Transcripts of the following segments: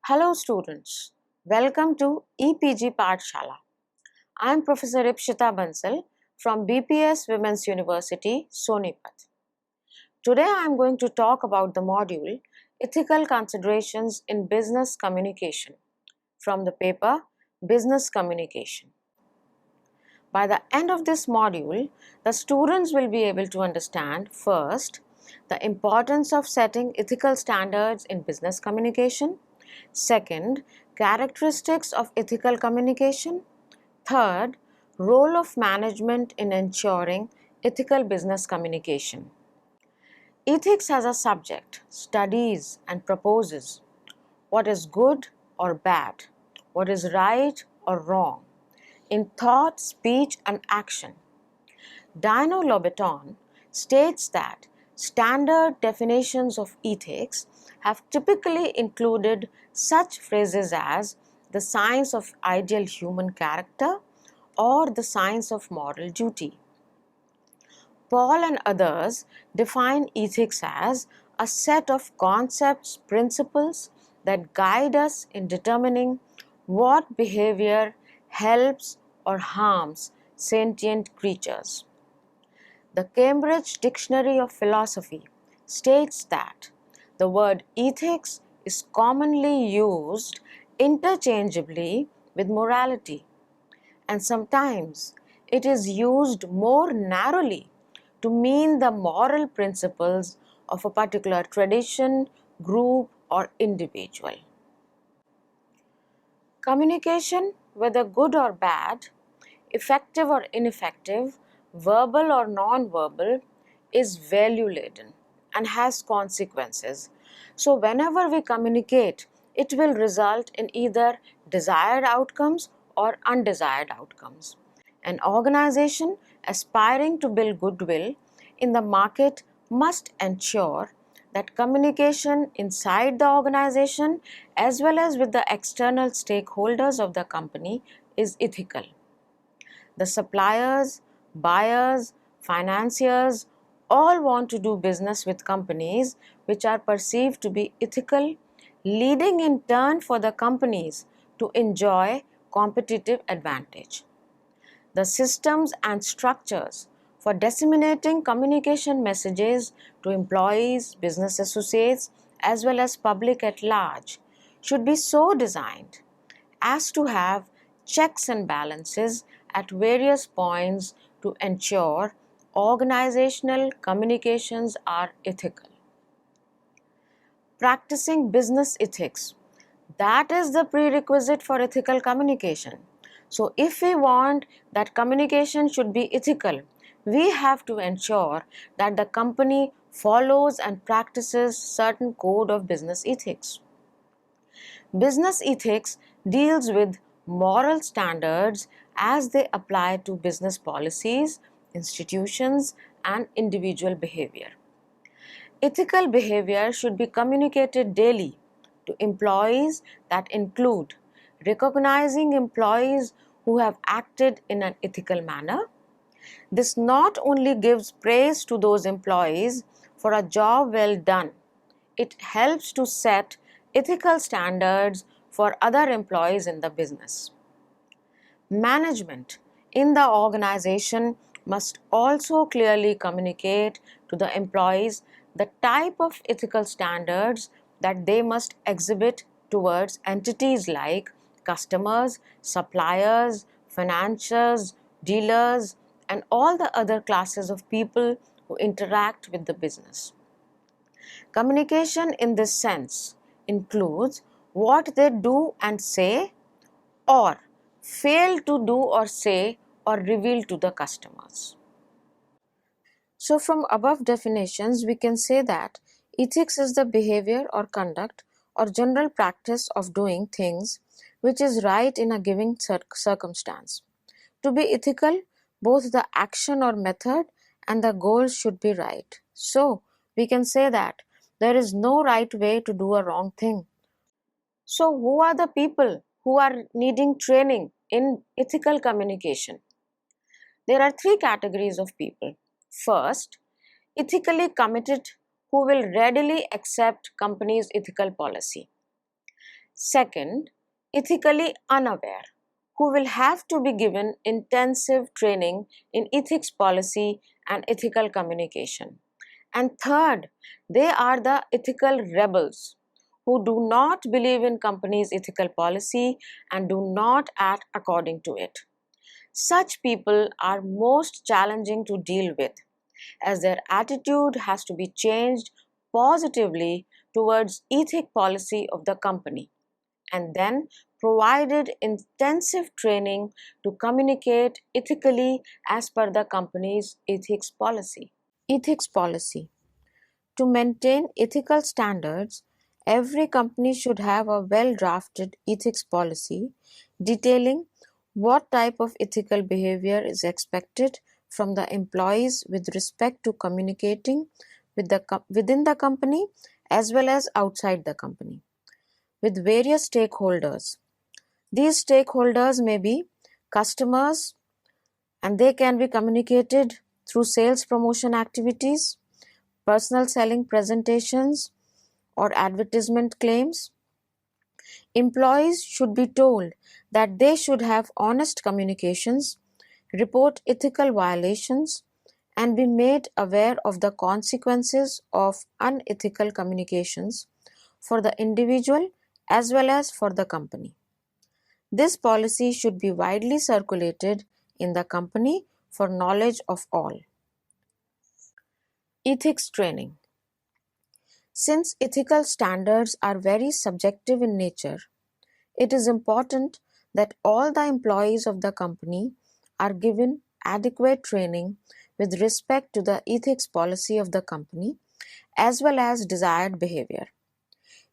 Hello students, welcome to EPG Pathshala. I am Professor Ipshita Bansal from BPS Women's University, Sonipat. Today I am going to talk about the module Ethical Considerations in Business Communication from the paper Business Communication. By the end of this module, the students will be able to understand first the importance of setting ethical standards in business communication. Second, characteristics of ethical communication. Third, role of management in ensuring ethical business communication. Ethics as a subject studies and proposes what is good or bad, what is right or wrong, in thought, speech, and action. Dino Lobaton states that standard definitions of ethics have typically included such phrases as the science of ideal human character or the science of moral duty. Paul and others define ethics as a set of concepts, principles that guide us in determining what behavior helps or harms sentient creatures. The Cambridge Dictionary of Philosophy states that the word ethics is commonly used interchangeably with morality, and sometimes it is used more narrowly to mean the moral principles of a particular tradition, group, or individual. Communication, whether good or bad, effective or ineffective, verbal or non-verbal, is value-laden and has consequences. So whenever we communicate, it will result in either desired outcomes or undesired outcomes. An organization aspiring to build goodwill in the market must ensure that communication inside the organization as well as with the external stakeholders of the company is ethical. The suppliers, buyers, financiers all want to do business with companies which are perceived to be ethical, leading in turn for the companies to enjoy competitive advantage. The systems and structures for disseminating communication messages to employees, business associates, as well as public at large should be so designed as to have checks and balances at various points to ensure organizational communications are ethical. Practicing business ethics, that is the prerequisite for ethical communication. So if we want that communication should be ethical, we have to ensure that the company follows and practices certain code of business ethics. Business ethics deals with moral standards as they apply to business policies, institutions, and individual behavior. Ethical behavior should be communicated daily to employees, that include recognizing employees who have acted in an ethical manner. This not only gives praise to those employees for a job well done, it helps to set ethical standards for other employees in the business. Management in the organization must also clearly communicate to the employees the type of ethical standards that they must exhibit towards entities like customers, suppliers, financiers, dealers, and all the other classes of people who interact with the business. Communication in this sense includes what they do and say or fail to do or say or reveal to the customers. So from above definitions, we can say that ethics is the behavior or conduct or general practice of doing things which is right in a given circumstance. To be ethical, both the action or method and the goal should be right. So we can say that there is no right way to do a wrong thing. So who are the people who are needing training in ethical communication? There are three categories of people. First, ethically committed who will readily accept company's ethical policy. Second, ethically unaware, who will have to be given intensive training in ethics policy and ethical communication. And third, they are the ethical rebels who do not believe in company's ethical policy and do not act according to it. Such people are most challenging to deal with, as their attitude has to be changed positively towards ethic policy of the company, and then provided intensive training to communicate ethically as per the company's ethics policy. Ethics policy. To maintain ethical standards, every company should have a well drafted ethics policy detailing what type of ethical behavior is expected from the employees with respect to communicating within the company as well as outside the company with various stakeholders. These stakeholders may be customers, and they can be communicated through sales promotion activities, personal selling presentations, or advertisement claims. Employees should be told that they should have honest communications, report ethical violations, and be made aware of the consequences of unethical communications for the individual as well as for the company. This policy should be widely circulated in the company for knowledge of all. Ethics training. Since ethical standards are very subjective in nature, it is important that all the employees of the company are given adequate training with respect to the ethics policy of the company as well as desired behavior.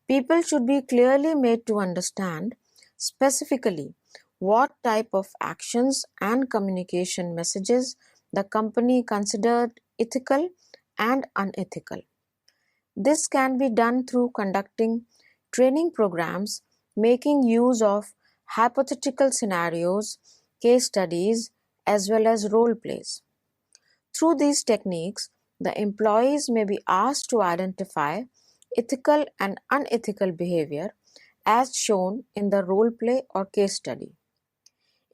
People should be clearly made to understand specifically what type of actions and communication messages the company considered ethical and unethical. This can be done through conducting training programs, making use of hypothetical scenarios, case studies, as well as role plays. Through these techniques, the employees may be asked to identify ethical and unethical behavior as shown in the role play or case study.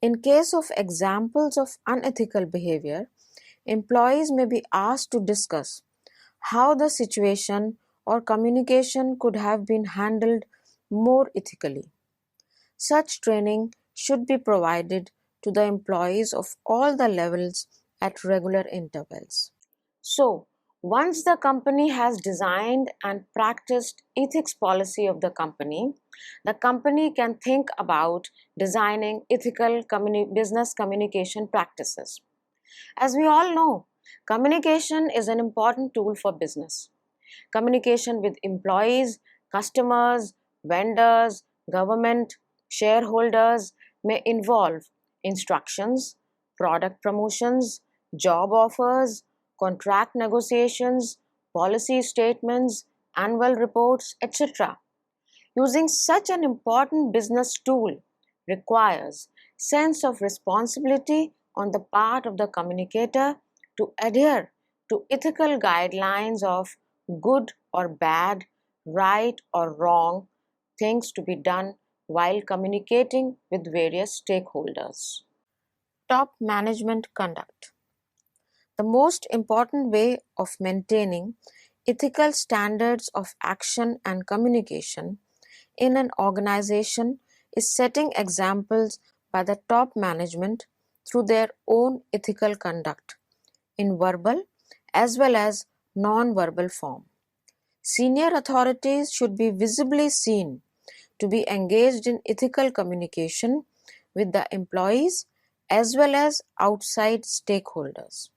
In case of examples of unethical behavior, employees may be asked to discuss how the situation or communication could have been handled more ethically. Such training should be provided to the employees of all the levels at regular intervals. So, once the company has designed and practiced ethics policy of the company can think about designing ethical business communication practices. As we all know, communication is an important tool for business. Communication with employees, customers, vendors, government, shareholders may involve instructions, product promotions, job offers, contract negotiations, policy statements, annual reports, etc. Using such an important business tool requires sense of responsibility on the part of the communicator to adhere to ethical guidelines of good or bad, right or wrong things to be done while communicating with various stakeholders. Top management conduct. The most important way of maintaining ethical standards of action and communication in an organization is setting examples by the top management through their own ethical conduct in verbal as well as non-verbal form. Senior authorities should be visibly seen to be engaged in ethical communication with the employees as well as outside stakeholders.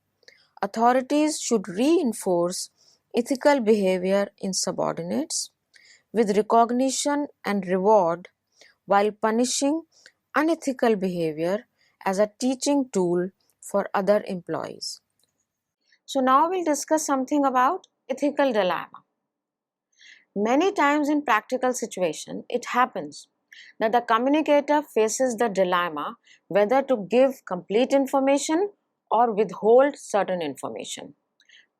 Authorities should reinforce ethical behavior in subordinates with recognition and reward while punishing unethical behavior as a teaching tool for other employees. So now we'll discuss something about ethical dilemma. Many times in practical situation, it happens that the communicator faces the dilemma whether to give complete information or withhold certain information,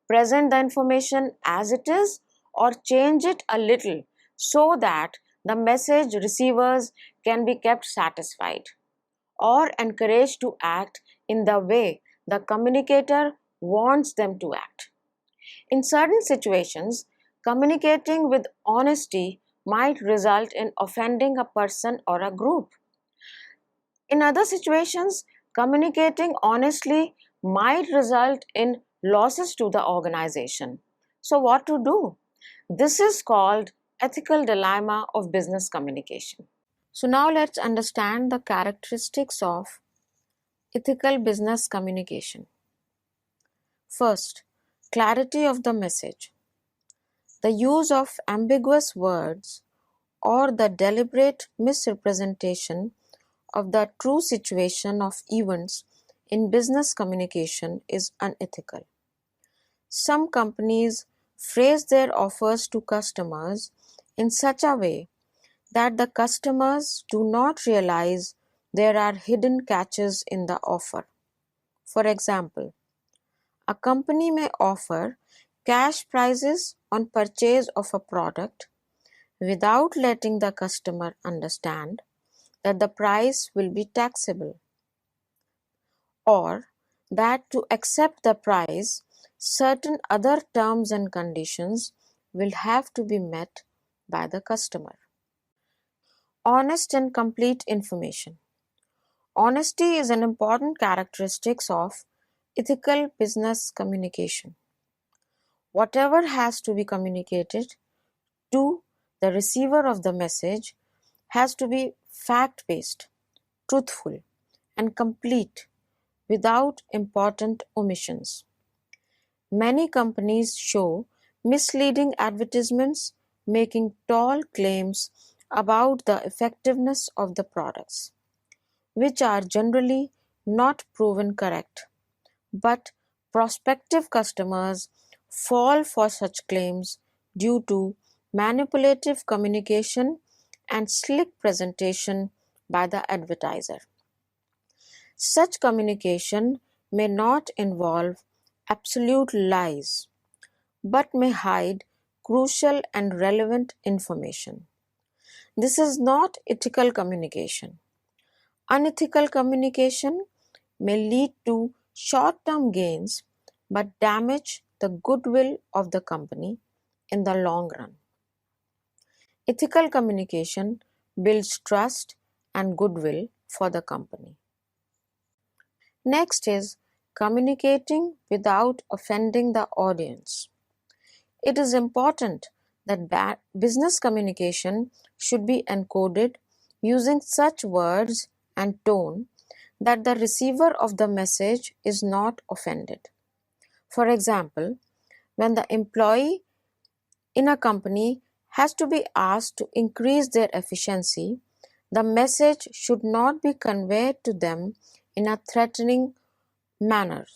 present the information as it is or change it a little so that the message receivers can be kept satisfied or encouraged to act in the way the communicator wants them to act. In certain situations, communicating with honesty might result in offending a person or a group. In other situations, communicating honestly might result in losses to the organization. So, what to do? This is called ethical dilemma of business communication. So, now let's understand the characteristics of ethical business communication. First, clarity of the message. The use of ambiguous words or the deliberate misrepresentation of the true situation of events in business communication is unethical. Some companies phrase their offers to customers in such a way that the customers do not realize there are hidden catches in the offer. For example, a company may offer cash prices on purchase of a product without letting the customer understand that the price will be taxable, or that to accept the price, certain other terms and conditions will have to be met by the customer. Honest and complete information. Honesty is an important characteristic of ethical business communication. Whatever has to be communicated to the receiver of the message has to be fact-based, truthful, and complete without important omissions. Many companies show misleading advertisements making tall claims about the effectiveness of the products, which are generally not proven correct. But prospective customers fall for such claims due to manipulative communication and slick presentation by the advertiser. Such communication may not involve absolute lies, but may hide crucial and relevant information. This is not ethical communication. Unethical communication may lead to short-term gains but damage the goodwill of the company in the long run. Ethical communication builds trust and goodwill for the company. Next is communicating without offending the audience. It is important that business communication should be encoded using such words and tone that the receiver of the message is not offended. For example, when the employee in a company has to be asked to increase their efficiency, the message should not be conveyed to them in a threatening manner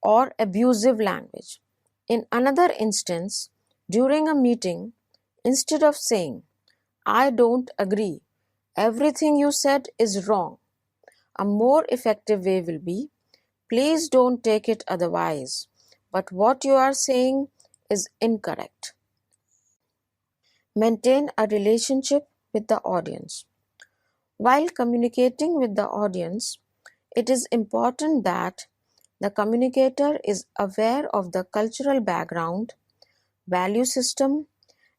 or abusive language. In another instance, during a meeting, instead of saying, "I don't agree, everything you said is wrong," a more effective way will be, "Please don't take it otherwise, but what you are saying is incorrect." Maintain a relationship with the audience. While communicating with the audience, it is important that the communicator is aware of the cultural background, value system,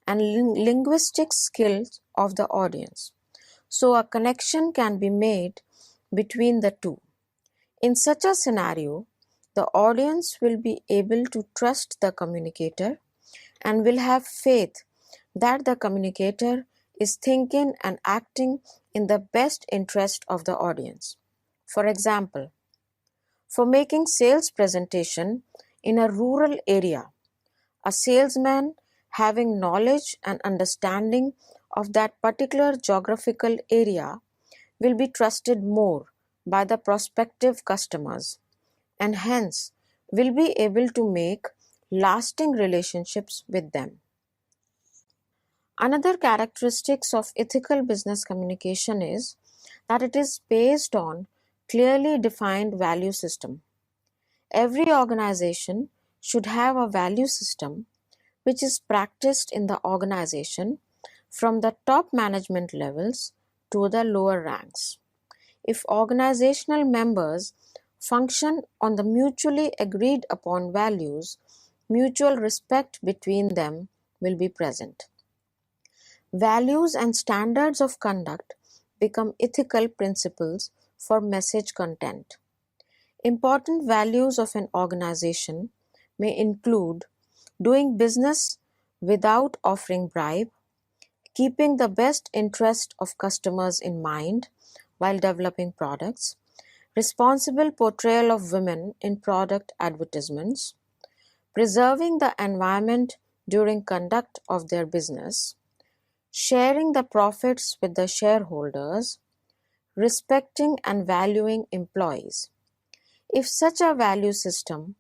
and linguistic skills of the audience, so a connection can be made between the two. In such a scenario, the audience will be able to trust the communicator and will have faith that the communicator is thinking and acting in the best interest of the audience. For example, for making sales presentation in a rural area, a salesman having knowledge and understanding of that particular geographical area will be trusted more by the prospective customers and hence will be able to make lasting relationships with them. Another characteristics of ethical business communication is that it is based on clearly defined value system. Every organization should have a value system which is practiced in the organization from the top management levels to the lower ranks. If organizational members function on the mutually agreed upon values, mutual respect between them will be present. Values and standards of conduct become ethical principles for message content. Important values of an organization may include doing business without offering bribe, keeping the best interest of customers in mind while developing products, responsible portrayal of women in product advertisements, preserving the environment during conduct of their business, sharing the profits with the shareholders, respecting and valuing employees. If such a value system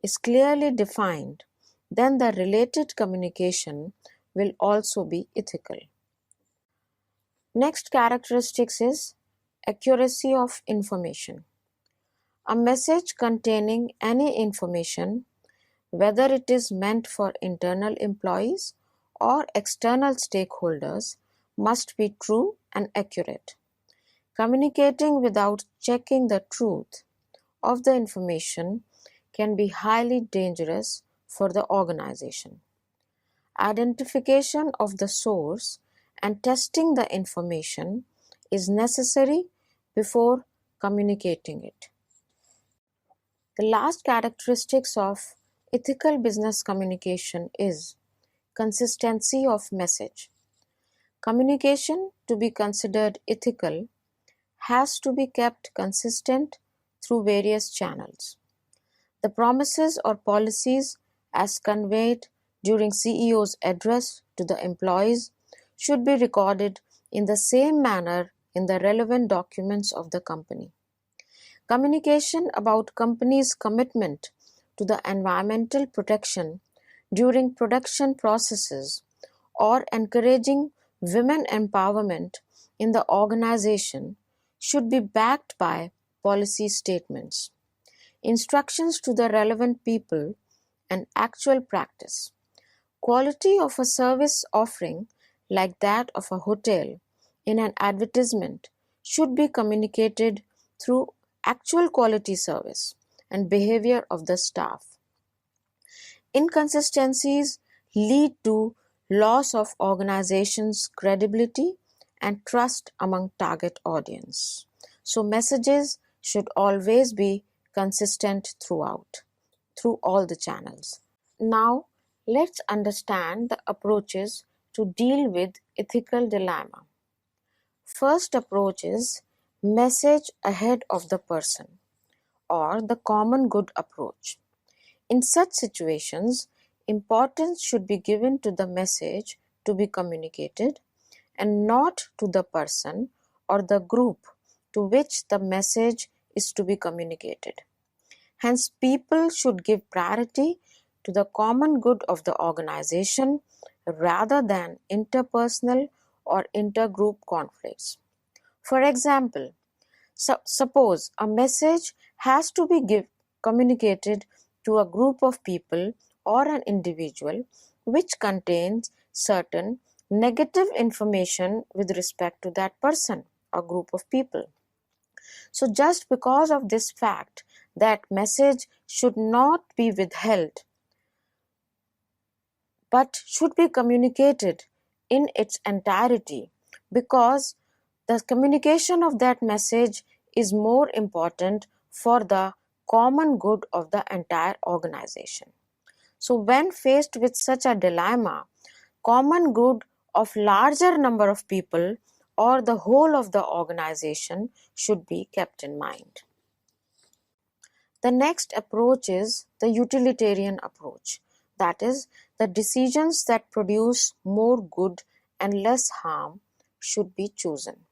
is clearly defined, then the related communication will also be ethical. Next characteristics is accuracy of information. A message containing any information, whether it is meant for internal employees or external stakeholders, must be true and accurate. Communicating without checking the truth of the information can be highly dangerous for the organization. Identification of the source and testing the information is necessary before communicating it. The last characteristics of ethical business communication is consistency of message. Communication to be considered ethical has to be kept consistent through various channels. The promises or policies as conveyed during CEO's address to the employees should be recorded in the same manner in the relevant documents of the company. Communication about company's commitment to the environmental protection during production processes or encouraging women empowerment in the organization should be backed by policy statements, instructions to the relevant people, and actual practice. Quality of a service offering like that of a hotel in an advertisement should be communicated through actual quality service and behavior of the staff. Inconsistencies lead to loss of organization's credibility and trust among target audience. So messages should always be consistent throughout, through all the channels. Now, let's understand the approaches to deal with ethical dilemma. First approach is message ahead of the person, or the common good approach. In such situations, importance should be given to the message to be communicated and not to the person or the group to which the message is to be communicated. Hence, people should give priority to the common good of the organization rather than interpersonal or intergroup conflicts. For example, suppose a message has to be communicated to a group of people or an individual which contains certain negative information with respect to that person or group of people. So just because of this fact, that message should not be withheld but should be communicated in its entirety, because the communication of that message is more important for the common good of the entire organization. So when faced with such a dilemma, common good of larger number of people or the whole of the organization should be kept in mind. The next approach is the utilitarian approach. That is, the decisions that produce more good and less harm should be chosen.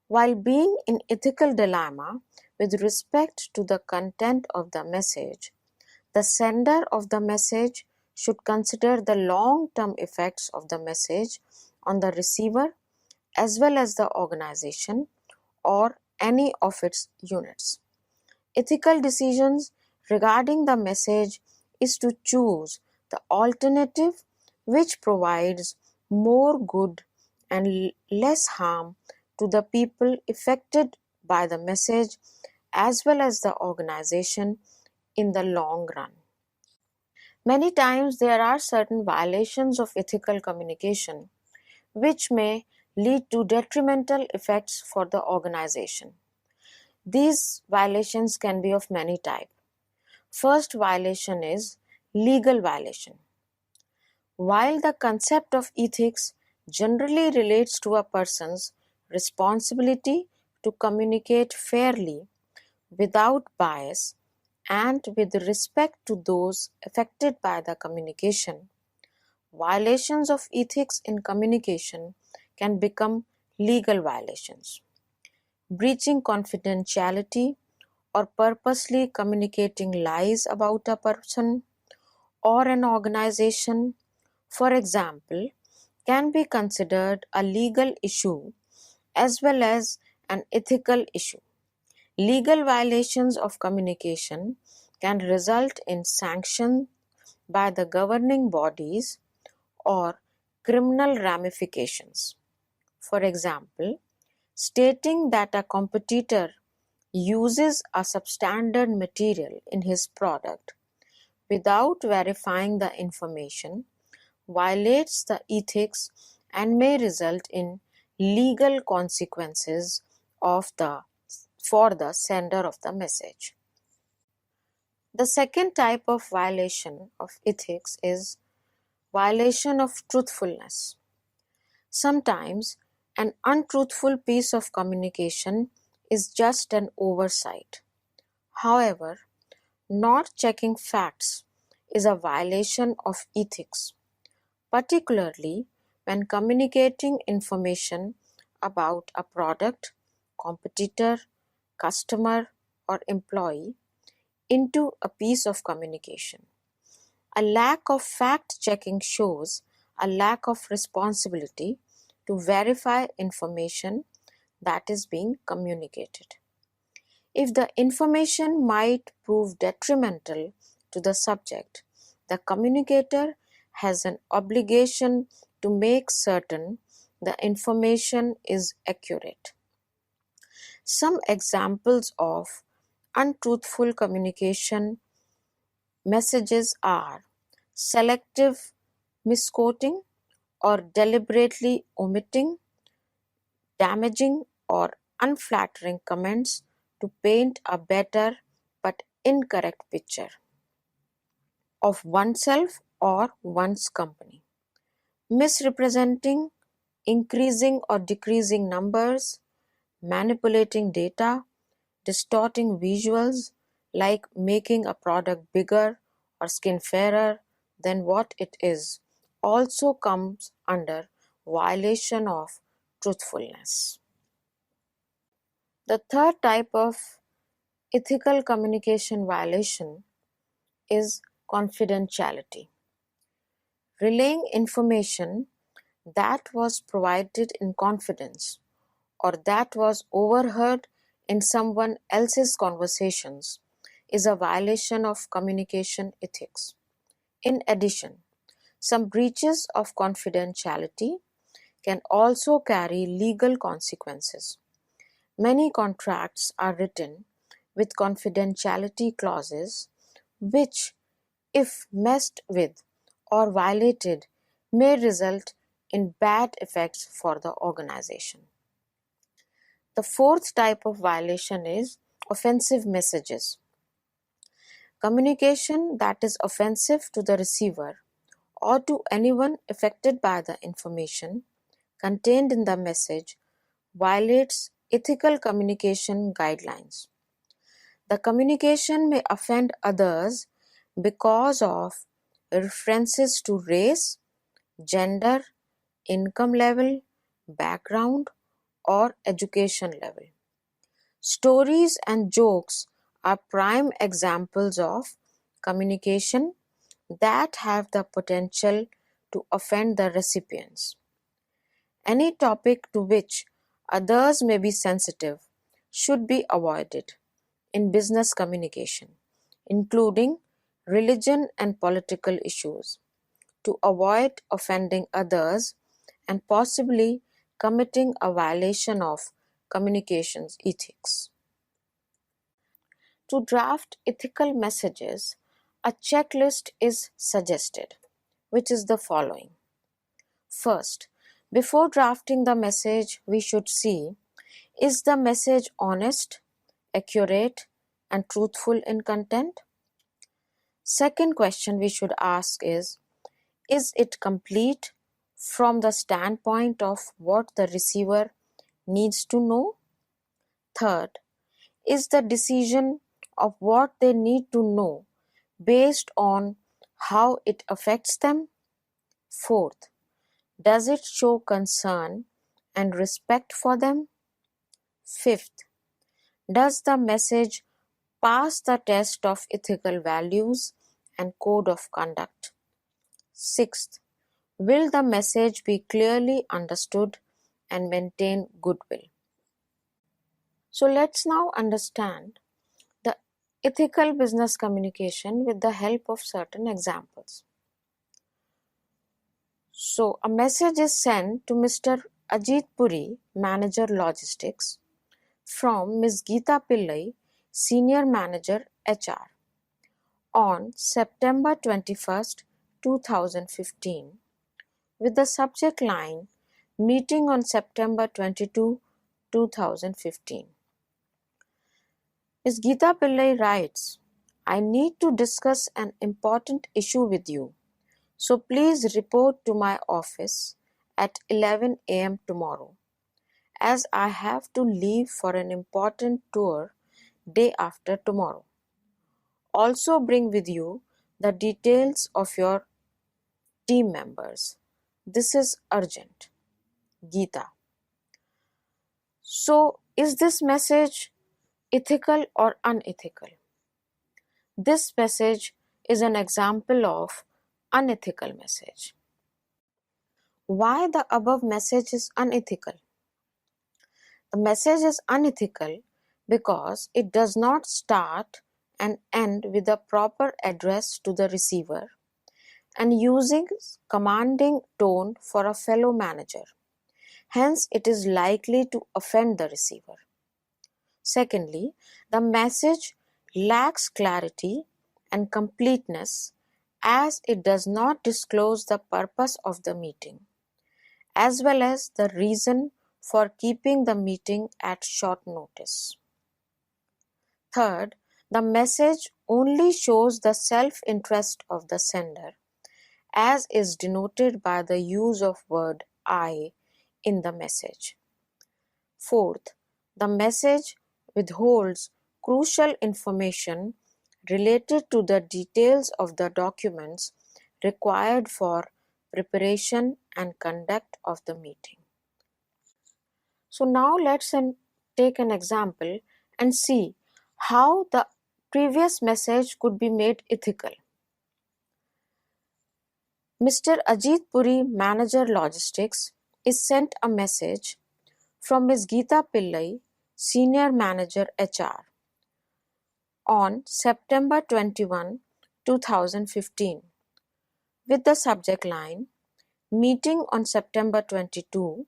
While being in ethical dilemma with respect to the content of the message, the sender of the message should consider the long-term effects of the message on the receiver as well as the organization or any of its units. Ethical decisions regarding the message is to choose the alternative which provides more good and less harm to the people affected by the message as well as the organization in the long run. Many times there are certain violations of ethical communication which may lead to detrimental effects for the organization. These violations can be of many types. First violation is legal violation. While the concept of ethics generally relates to a person's responsibility to communicate fairly, without bias, and with respect to those affected by the communication, violations of ethics in communication can become legal violations. Breaching confidentiality or purposely communicating lies about a person or an organization, for example, can be considered a legal issue as well as an ethical issue. Legal violations of communication can result in sanction by the governing bodies or criminal ramifications. For example, stating that a competitor uses a substandard material in his product without verifying the information violates the ethics and may result in legal consequences for the sender of the message. The second type of violation of ethics is violation of truthfulness. Sometimes an untruthful piece of communication is just an oversight. However, not checking facts is a violation of ethics, particularly when communicating information about a product, competitor, customer, or employee into a piece of communication. A lack of fact checking shows a lack of responsibility to verify information that is being communicated. If the information might prove detrimental to the subject, the communicator has an obligation to make certain the information is accurate. Some examples of untruthful communication messages are selective misquoting or deliberately omitting, damaging or unflattering comments to paint a better but incorrect picture of oneself or one's company, misrepresenting, increasing or decreasing numbers, manipulating data, distorting visuals like making a product bigger or skin fairer than what it is also comes under violation of truthfulness. The third type of ethical communication violation is confidentiality. Relaying information that was provided in confidence or that was overheard in someone else's conversations is a violation of communication ethics. In addition, some breaches of confidentiality can also carry legal consequences. Many contracts are written with confidentiality clauses which, if messed with or violated, may result in bad effects for the organization. The fourth type of violation is offensive messages. Communication that is offensive to the receiver or to anyone affected by the information contained in the message violates ethical communication guidelines. The communication may offend others because of references to race, gender, income level, background, or education level. Stories and jokes are prime examples of communication that have the potential to offend the recipients. Any topic to which others may be sensitive should be avoided in business communication, including religion and political issues, to avoid offending others and possibly committing a violation of communications ethics. To draft ethical messages, a checklist is suggested, which is the following. First, before drafting the message, we should see, is the message honest, accurate, and truthful in content? Second question we should ask is it complete from the standpoint of what the receiver needs to know? Third, is the decision of what they need to know based on how it affects them? Fourth, does it show concern and respect for them? Fifth, does the message pass the test of ethical values and code of conduct? Sixth, will the message be clearly understood and maintain goodwill? So let's now understand the ethical business communication with the help of certain examples. So a message is sent to Mr. Ajit Puri, Manager Logistics, from Ms. Geeta Pillai, Senior Manager HR, on September 21st, 2015, with the subject line Meeting on September 22, 2015. Ms. Geeta Pillai writes, I need to discuss an important issue with you, so please report to my office at 11 a.m. tomorrow, as I have to leave for an important tour day after tomorrow. Also bring with you the details of your team members. This is urgent. Geeta. So, is this message ethical or unethical? This message is an example of unethical message. Why the above message is unethical? The message is unethical because it does not start and end with a proper address to the receiver and using commanding tone for a fellow manager. Hence, it is likely to offend the receiver. Secondly, the message lacks clarity and completeness as it does not disclose the purpose of the meeting, as well as the reason for keeping the meeting at short notice. Third, the message only shows the self-interest of the sender, as is denoted by the use of word I in the message. Fourth, the message withholds crucial information related to the details of the documents required for preparation and conduct of the meeting. So now let's take an example and see how the previous message could be made ethical. Mr. Ajit Puri, Manager Logistics, is sent a message from Ms. Geeta Pillai, Senior Manager HR, on September 21, 2015, with the subject line Meeting on September 22,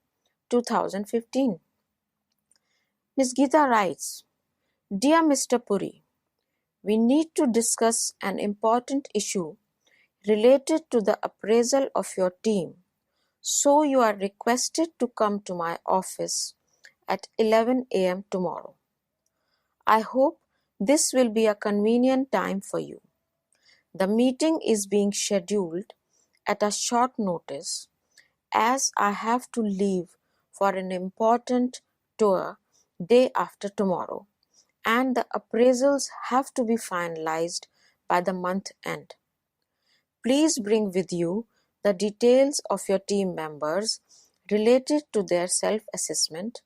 2015. Ms. Geeta writes, Dear Mr. Puri, we need to discuss an important issue related to the appraisal of your team, so you are requested to come to my office at 11 a.m. tomorrow. I hope this will be a convenient time for you. The meeting is being scheduled at a short notice as I have to leave for an important tour day after tomorrow and the appraisals have to be finalized by the month end. Please bring with you the details of your team members related to their self-assessment,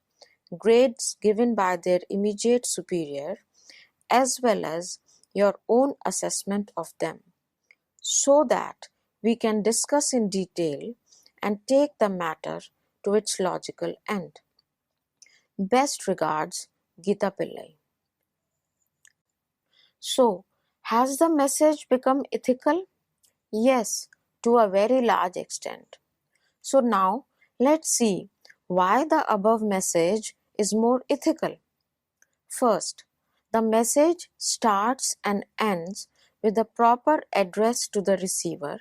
grades given by their immediate superior, as well as your own assessment of them, so that we can discuss in detail and take the matter to its logical end. Best regards, Geeta Pillai. So, has the message become ethical? Yes, to a very large extent. So now, let's see Why the above message is more ethical? First, the message starts and ends with a proper address to the receiver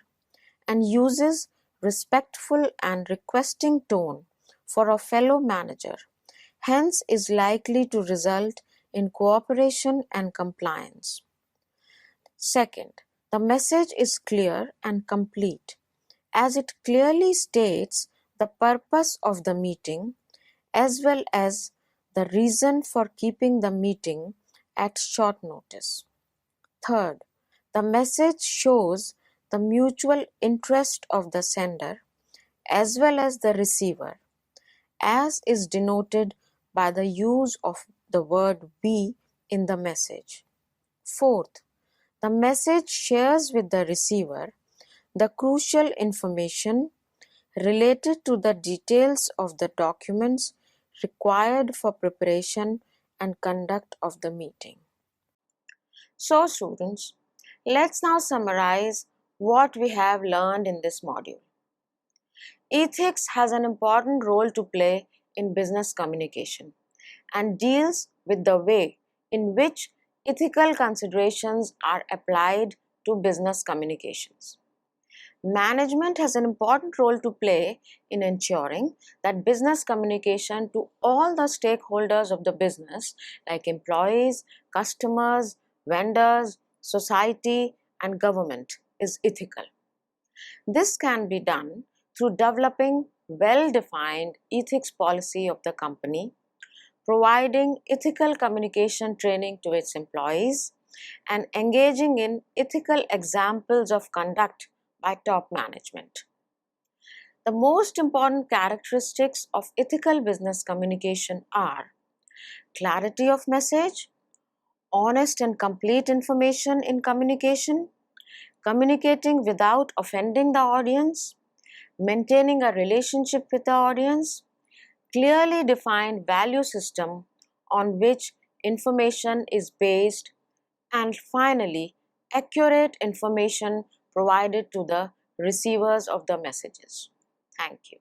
and uses respectful and requesting tone for a fellow manager, hence is likely to result in cooperation and compliance. Second, the message is clear and complete as it clearly states the purpose of the meeting as well as the reason for keeping the meeting at short notice. Third, the message shows the mutual interest of the sender as well as the receiver, as is denoted by the use of the word "we" in the message. Fourth, the message shares with the receiver the crucial information related to the details of the documents required for preparation and conduct of the meeting. So students, let's now summarize what we have learned in this module. Ethics has an important role to play in business communication and deals with the way in which ethical considerations are applied to business communications. Management has an important role to play in ensuring that business communication to all the stakeholders of the business, like employees, customers, vendors, society, and government, is ethical. This can be done through developing well-defined ethics policy of the company, providing ethical communication training to its employees, and engaging in ethical examples of conduct by top management. The most important characteristics of ethical business communication are clarity of message, honest and complete information in communication, communicating without offending the audience, maintaining a relationship with the audience, clearly defined value system on which information is based, and finally, accurate information provided to the receivers of the messages. Thank you.